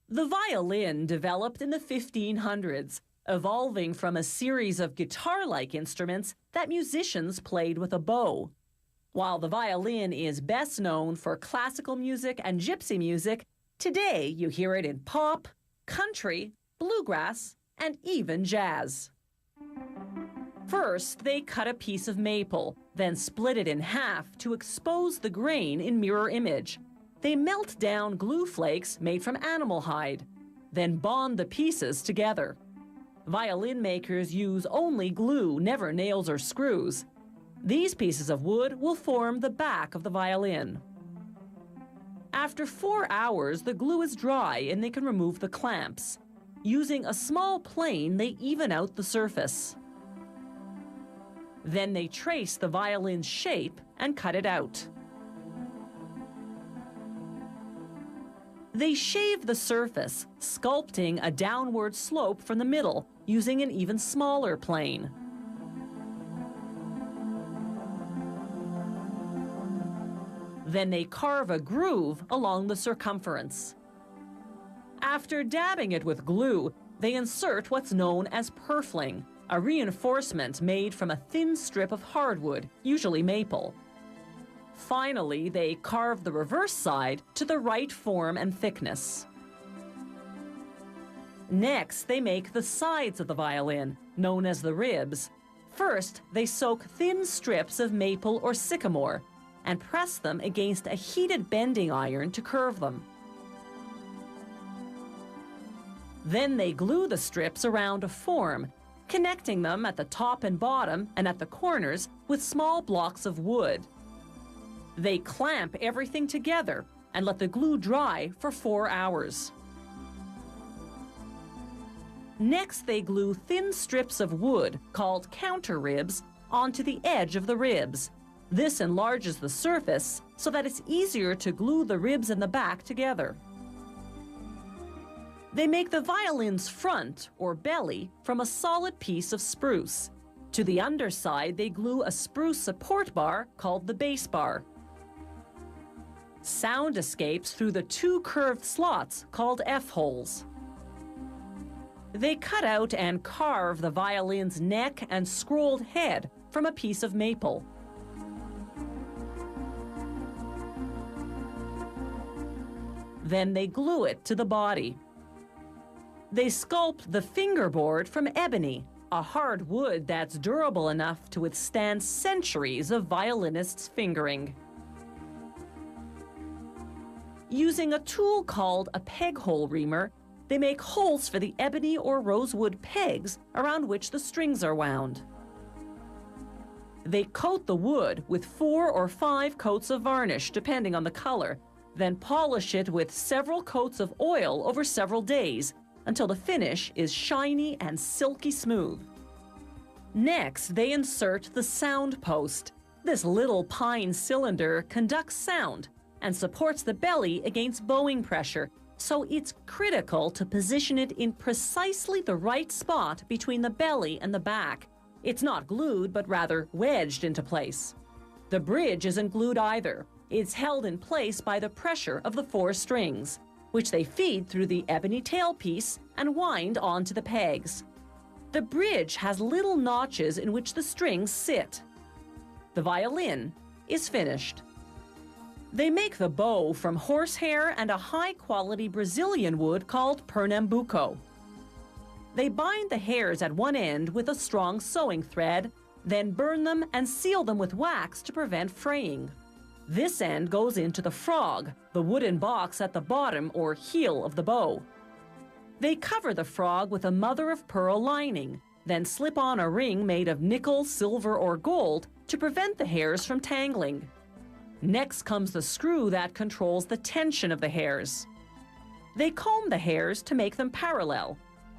The violin developed in the 1500s, evolving from a series of guitar-like instruments that musicians played with a bow. While the violin is best known for classical music and gypsy music, today you hear it in pop, country, bluegrass, and even jazz. First, they cut a piece of maple, then split it in half to expose the grain in mirror image. They melt down glue flakes made from animal hide, then bond the pieces together. Violin makers use only glue, never nails or screws. These pieces of wood will form the back of the violin. After 4 hours, the glue is dry and they can remove the clamps. Using a small plane, they even out the surface. Then they trace the violin's shape and cut it out. They shave the surface, sculpting a downward slope from the middle using an even smaller plane. Then they carve a groove along the circumference. After dabbing it with glue, they insert what's known as purfling, a reinforcement made from a thin strip of hardwood, usually maple. Finally, they carve the reverse side to the right form and thickness. Next, they make the sides of the violin, known as the ribs. First, they soak thin strips of maple or sycamore and press them against a heated bending iron to curve them. Then they glue the strips around a form, connecting them at the top and bottom and at the corners with small blocks of wood. They clamp everything together and let the glue dry for 4 hours. Next, they glue thin strips of wood, called counter ribs, onto the edge of the ribs. This enlarges the surface so that it's easier to glue the ribs in the back together. They make the violin's front, or belly, from a solid piece of spruce. To the underside, they glue a spruce support bar called the bass bar. Sound escapes through the 2 curved slots called F-holes. They cut out and carve the violin's neck and scrolled head from a piece of maple. Then they glue it to the body. They sculpt the fingerboard from ebony, a hard wood that's durable enough to withstand centuries of violinists' fingering. Using a tool called a peg hole reamer, they make holes for the ebony or rosewood pegs around which the strings are wound. They coat the wood with 4 or 5 coats of varnish, depending on the color, then polish it with several coats of oil over several days until the finish is shiny and silky smooth. Next, they insert the sound post. This little pine cylinder conducts sound and supports the belly against bowing pressure, so it's critical to position it in precisely the right spot between the belly and the back. It's not glued, but rather wedged into place. The bridge isn't glued either. It's held in place by the pressure of the 4 strings, which they feed through the ebony tailpiece and wind onto the pegs. The bridge has little notches in which the strings sit. The violin is finished. They make the bow from horsehair and a high-quality Brazilian wood called Pernambuco. They bind the hairs at one end with a strong sewing thread, then burn them and seal them with wax to prevent fraying. This end goes into the frog, the wooden box at the bottom or heel of the bow. They cover the frog with a mother-of-pearl lining, then slip on a ring made of nickel, silver, or gold to prevent the hairs from tangling. Next comes the screw that controls the tension of the hairs. They comb the hairs to make them parallel,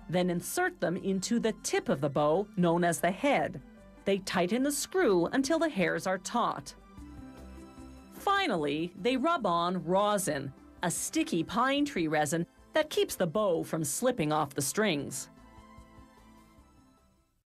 then insert them into the tip of the bow, known as the head. They tighten the screw until the hairs are taut. Finally, they rub on rosin, a sticky pine tree resin that keeps the bow from slipping off the strings.